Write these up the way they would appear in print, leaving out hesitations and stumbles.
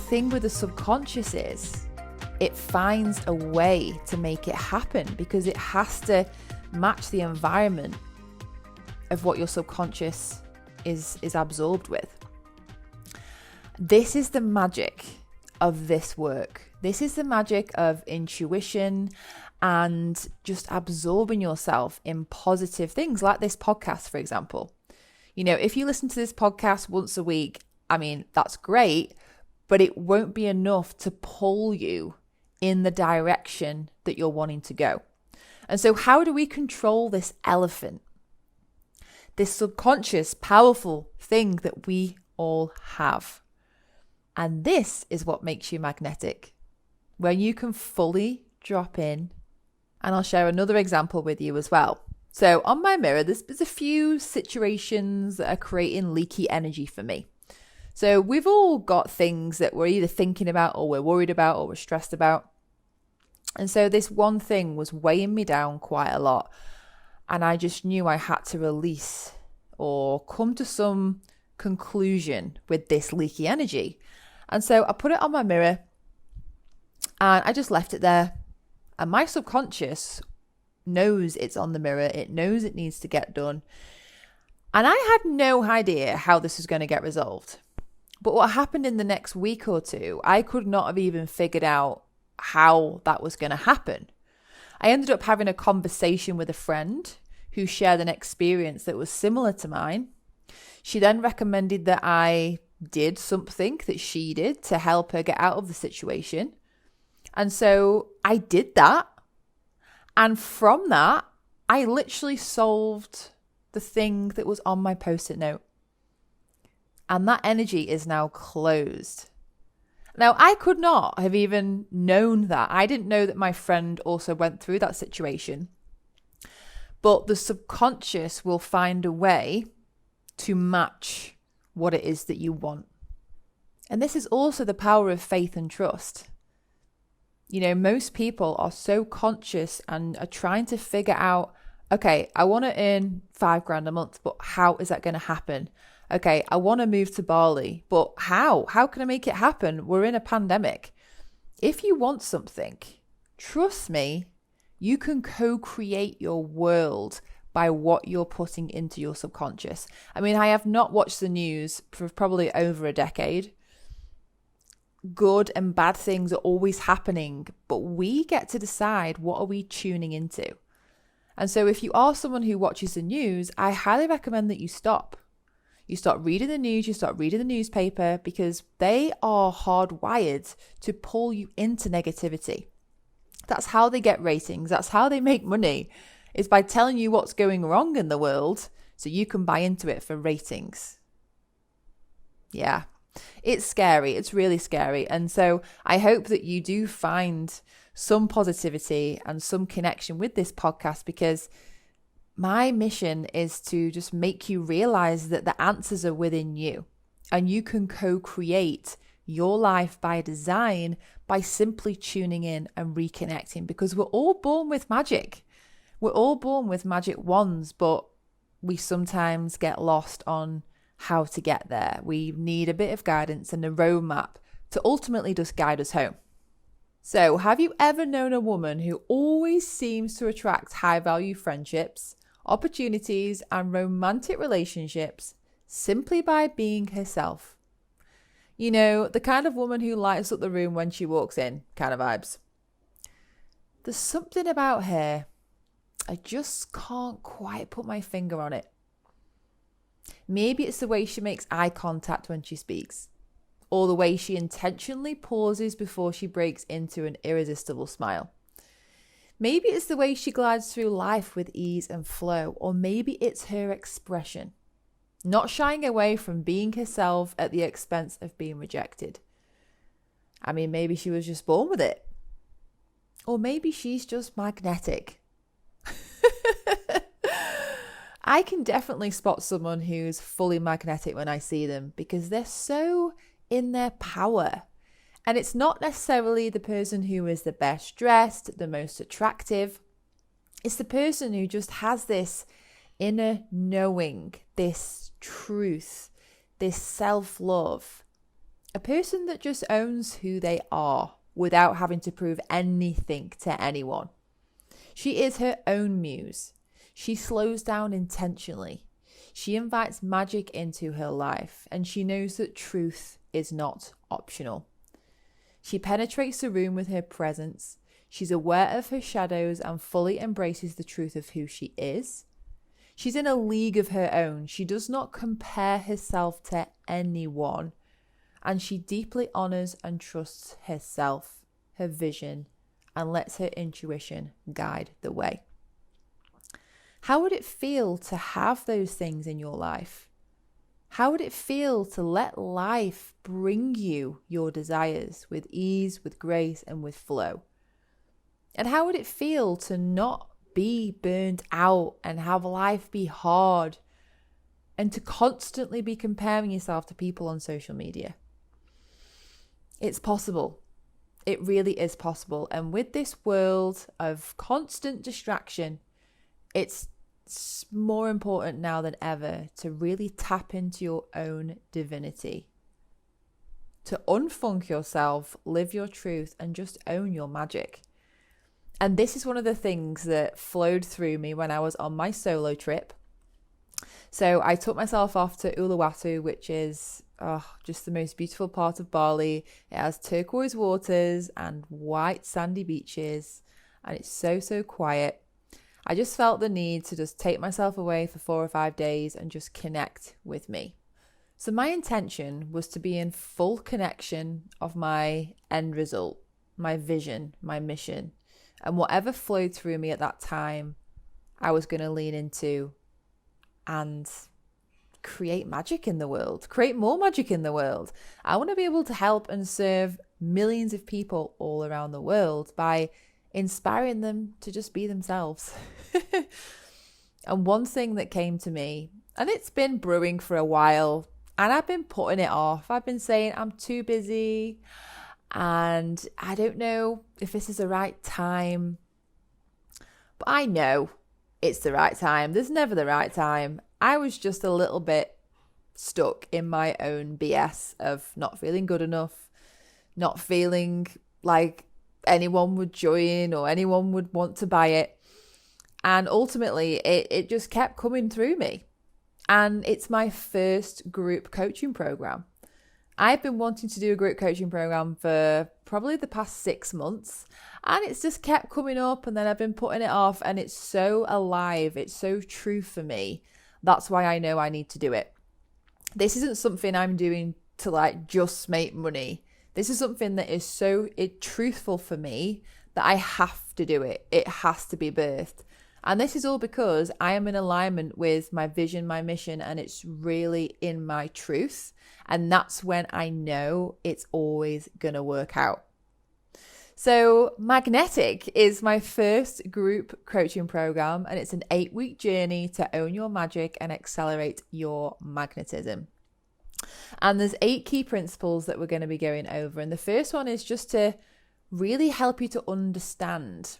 thing with the subconscious is it finds a way to make it happen because it has to match the environment of what your subconscious is absorbed with. This is the magic of this work. This is the magic of intuition and just absorbing yourself in positive things like this podcast, for example. You know, if you listen to this podcast once a week, I mean, that's great, but it won't be enough to pull you in the direction that you're wanting to go. And so how do we control this elephant? This subconscious, powerful thing that we all have. And this is what makes you magnetic. When you can fully drop in. And I'll share another example with you as well. So on my mirror, there's a few situations that are creating leaky energy for me. So we've all got things that we're either thinking about or we're worried about or we're stressed about. And so this one thing was weighing me down quite a lot. And I just knew I had to release or come to some conclusion with this leaky energy. And so I put it on my mirror and I just left it there. And my subconscious knows it's on the mirror. It knows it needs to get done. And I had no idea how this was going to get resolved. But what happened in the next week or two, I could not have even figured out how that was going to happen. I ended up having a conversation with a friend who shared an experience that was similar to mine. She then recommended that I did something that she did to help her get out of the situation. And so I did that. And from that, I literally solved the thing that was on my post-it note. And that energy is now closed. Now, I could not have even known that. I didn't know that my friend also went through that situation. But the subconscious will find a way to match what it is that you want. And this is also the power of faith and trust. You know, most people are so conscious and are trying to figure out, okay, I want to earn $5,000 a month, but how is that going to happen? Okay, I want to move to Bali, but how? How can I make it happen? We're in a pandemic. If you want something, trust me, you can co-create your world by what you're putting into your subconscious. I mean, I have not watched the news for probably over a decade. Good and bad things are always happening, but we get to decide what are we tuning into. And so if you are someone who watches the news, I highly recommend that you stop. You start reading the news, you start reading the newspaper, because they are hardwired to pull you into negativity. That's how they get ratings. That's how they make money, is by telling you what's going wrong in the world so you can buy into it for ratings. Yeah, it's scary. It's really scary. And so I hope that you do find some positivity and some connection with this podcast, because my mission is to just make you realize that the answers are within you and you can co-create your life by design by simply tuning in and reconnecting, because we're all born with magic. We're all born with magic wands, but we sometimes get lost on how to get there. We need a bit of guidance and a roadmap to ultimately just guide us home. So, have you ever known a woman who always seems to attract high-value friendships, opportunities, and romantic relationships simply by being herself? You know, the kind of woman who lights up the room when she walks in, kind of vibes. There's something about her, I just can't quite put my finger on it. Maybe it's the way she makes eye contact when she speaks, or the way she intentionally pauses before she breaks into an irresistible smile. Maybe it's the way she glides through life with ease and flow, or maybe it's her expression, not shying away from being herself at the expense of being rejected. I mean, maybe she was just born with it. Or maybe she's just magnetic. I can definitely spot someone who's fully magnetic when I see them, because they're so in their power. And it's not necessarily the person who is the best dressed, the most attractive. It's the person who just has this inner knowing, this truth, this self-love. A person that just owns who they are without having to prove anything to anyone. She is her own muse. She slows down intentionally. She invites magic into her life, and she knows that truth is not optional. She penetrates the room with her presence. She's aware of her shadows and fully embraces the truth of who she is. She's in a league of her own. She does not compare herself to anyone, and she deeply honors and trusts herself, her vision, and lets her intuition guide the way. How would it feel to have those things in your life? How would it feel to let life bring you your desires with ease, with grace, and with flow? And how would it feel to not be burned out and have life be hard and to constantly be comparing yourself to people on social media? It's possible. It really is possible. And with this world of constant distraction, it's more important now than ever to really tap into your own divinity, to unfunk yourself, live your truth, and just own your magic. And this is one of the things that flowed through me when I was on my solo trip. So I took myself off to Uluwatu, which is just the most beautiful part of Bali. It has turquoise waters and white sandy beaches, and it's so quiet. I just felt the need to just take myself away for 4 or 5 days and just connect with me. So my intention was to be in full connection of my end result, my vision, my mission, and whatever flowed through me at that time, I was going to lean into and create magic in the world, create more magic in the world. I want to be able to help and serve millions of people all around the world by inspiring them to just be themselves. And one thing that came to me, and it's been brewing for a while, and I've been putting it off. I've been saying I'm too busy and I don't know if this is the right time. But I know it's the right time. There's never the right time. I was just a little bit stuck in my own BS of not feeling good enough, not feeling like anyone would join or anyone would want to buy it. And ultimately, it just kept coming through me. And it's my first group coaching program. I've been wanting to do a group coaching program for probably the past 6 months, and it's just kept coming up, and then I've been putting it off, and it's so alive. It's so true for me. That's why I know I need to do it. This isn't something I'm doing to just make money. This is something that is so truthful for me that I have to do it. It has to be birthed. And this is all because I am in alignment with my vision, my mission, and it's really in my truth. And that's when I know it's always going to work out. So Magnetic is my first group coaching program, and it's an 8-week journey to own your magic and accelerate your magnetism. And there's 8 key principles that we're going to be going over. And the first one is just to really help you to understand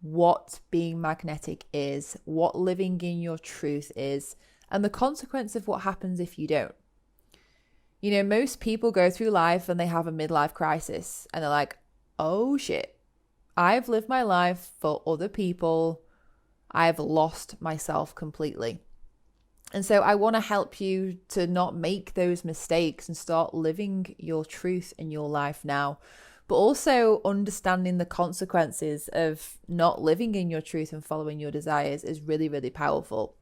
what being magnetic is, what living in your truth is, and the consequence of what happens if you don't. You know, most people go through life and they have a midlife crisis and they're like, oh shit, I've lived my life for other people. I've lost myself completely. And so I want to help you to not make those mistakes and start living your truth in your life now, but also understanding the consequences of not living in your truth and following your desires is really, really powerful.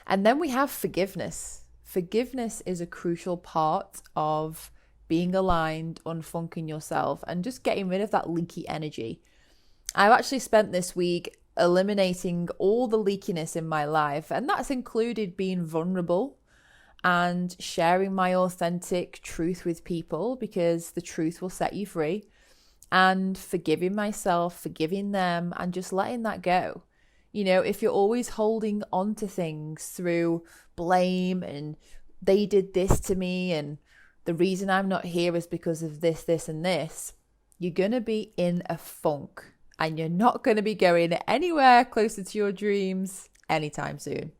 And then we have forgiveness. Forgiveness is a crucial part of being aligned, unfunking yourself, and just getting rid of that leaky energy. I've actually spent this week eliminating all the leakiness in my life, and that's included being vulnerable and sharing my authentic truth with people, because the truth will set you free, and forgiving myself, forgiving them, and just letting that go. You know, if you're always holding on to things through blame and they did this to me and the reason I'm not here is because of this, this, and this, you're going to be in a funk and you're not going to be going anywhere closer to your dreams anytime soon.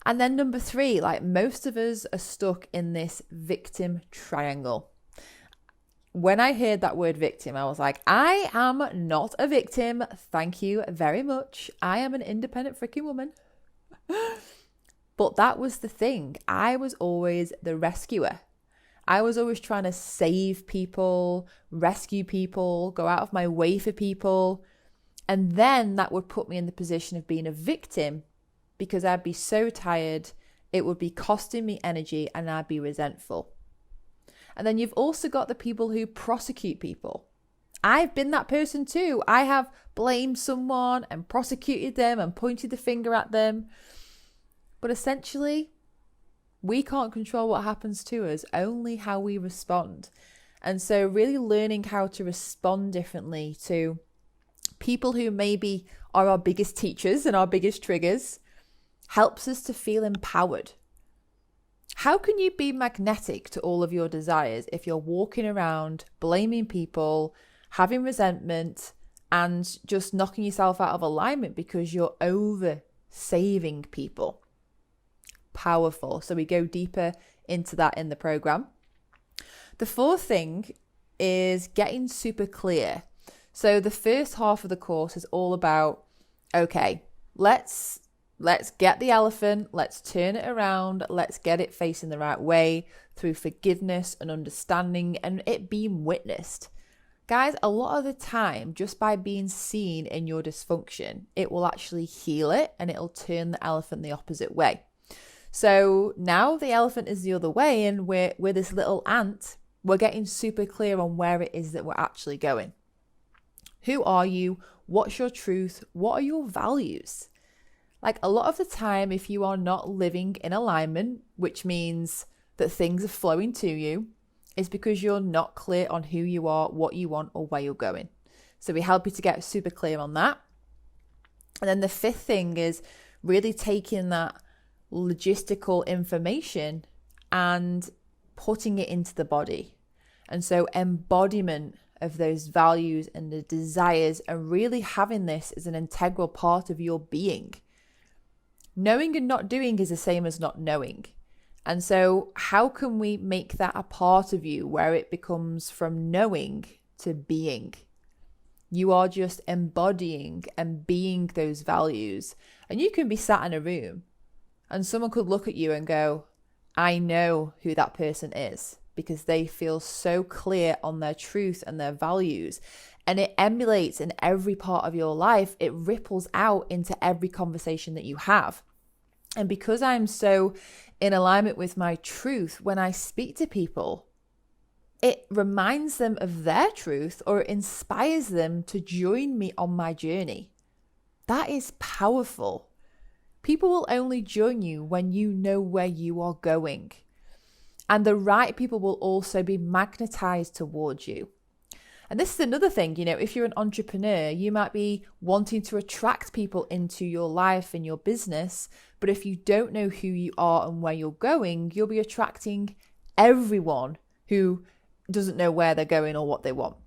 And then number 3, like most of us are stuck in this victim triangle. When I heard that word victim, I was like, I am not a victim. Thank you very much. I am an independent freaking woman. But that was the thing. I was always the rescuer. I was always trying to save people, rescue people, go out of my way for people. And then that would put me in the position of being a victim because I'd be so tired, it would be costing me energy and I'd be resentful. And then you've also got the people who prosecute people. I've been that person too. I have blamed someone and prosecuted them and pointed the finger at them. But essentially, we can't control what happens to us, only how we respond. And so really learning how to respond differently to people who maybe are our biggest teachers and our biggest triggers helps us to feel empowered. How can you be magnetic to all of your desires if you're walking around blaming people, having resentment, and just knocking yourself out of alignment because you're over saving people? Powerful. So we go deeper into that in the program. The 4th thing is getting super clear. So the first half of the course is all about, okay, let's get the elephant, let's turn it around, let's get it facing the right way through forgiveness and understanding and it being witnessed. Guys, a lot of the time, just by being seen in your dysfunction, it will actually heal it and it'll turn the elephant the opposite way. So now the elephant is the other way and we're this little ant, we're getting super clear on where it is that we're actually going. Who are you? What's your truth? What are your values? Like a lot of the time, if you are not living in alignment, which means that things are flowing to you, is because you're not clear on who you are, what you want, or where you're going. So we help you to get super clear on that. And then the 5th thing is really taking that logistical information and putting it into the body. And so embodiment of those values and the desires and really having this as an integral part of your being. Knowing and not doing is the same as not knowing. And so how can we make that a part of you where it becomes from knowing to being? You are just embodying and being those values. And you can be sat in a room and someone could look at you and go, I know who that person is, because they feel so clear on their truth and their values. And it emulates in every part of your life. It ripples out into every conversation that you have. And because I'm so in alignment with my truth, when I speak to people, it reminds them of their truth or it inspires them to join me on my journey. That is powerful. People will only join you when you know where you are going. And the right people will also be magnetized towards you. And this is another thing, if you're an entrepreneur, you might be wanting to attract people into your life and your business. But if you don't know who you are and where you're going, you'll be attracting everyone who doesn't know where they're going or what they want.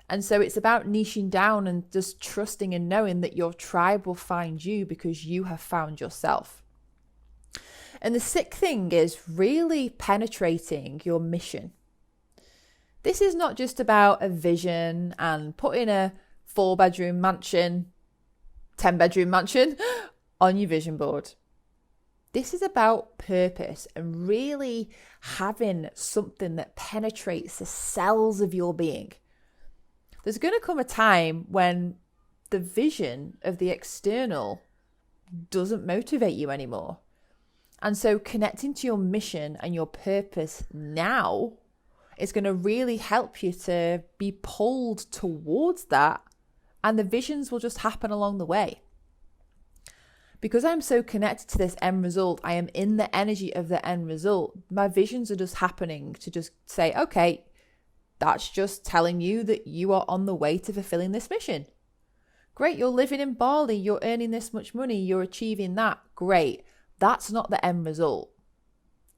And so it's about niching down and just trusting and knowing that your tribe will find you because you have found yourself. And the 6th thing is really penetrating your mission. This is not just about a vision and putting a 4-bedroom mansion, 10-bedroom mansion on your vision board. This is about purpose and really having something that penetrates the cells of your being. There's going to come a time when the vision of the external doesn't motivate you anymore. And so connecting to your mission and your purpose now is going to really help you to be pulled towards that, and the visions will just happen along the way. Because I'm so connected to this end result, I am in the energy of the end result. My visions are just happening to just say, okay, that's just telling you that you are on the way to fulfilling this mission. Great, you're living in Bali, you're earning this much money, you're achieving that. Great. That's not the end result.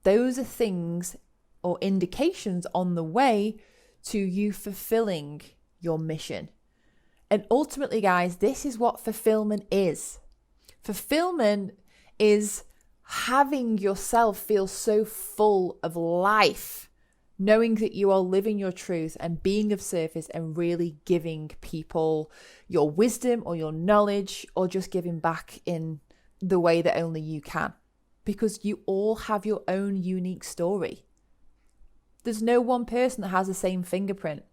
Those are things or indications on the way to you fulfilling your mission. And ultimately, guys, this is what fulfillment is. Fulfillment is having yourself feel so full of life, knowing that you are living your truth and being of service and really giving people your wisdom or your knowledge, or just giving back in the way that only you can. Because you all have your own unique story. There's no one person that has the same fingerprint.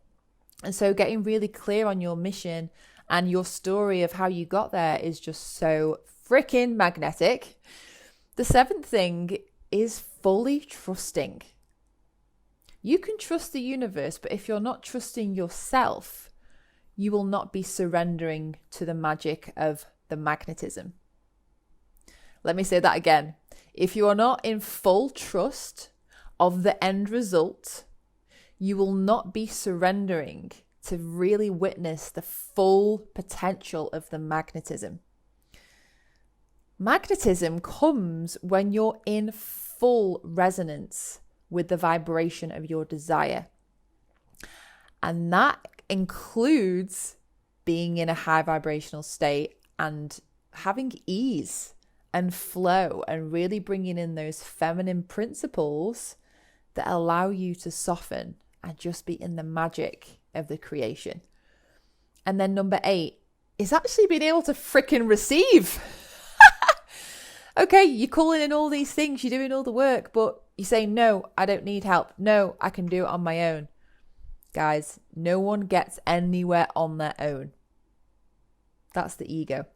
And so getting really clear on your mission and your story of how you got there is just so freaking magnetic. The seventh thing is fully trusting. You can trust the universe, but if you're not trusting yourself, you will not be surrendering to the magic of the magnetism. Let me say that again. If you are not in full trust of the end result, you will not be surrendering to really witness the full potential of the magnetism. Magnetism comes when you're in full resonance with the vibration of your desire. And that includes being in a high vibrational state and having ease and flow and really bringing in those feminine principles that allow you to soften and just be in the magic of the creation. And then number 8 is actually being able to freaking receive. Okay, you're calling in all these things, you're doing all the work, but you say, no, I don't need help. No, I can do it on my own. Guys, no one gets anywhere on their own. That's the ego.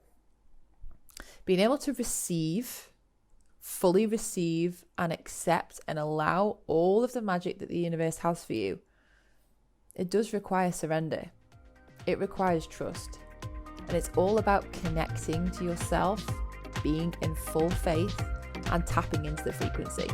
Being able to receive, fully receive and accept and allow all of the magic that the universe has for you, it does require surrender. It requires trust. And it's all about connecting to yourself, being in full faith and tapping into the frequency.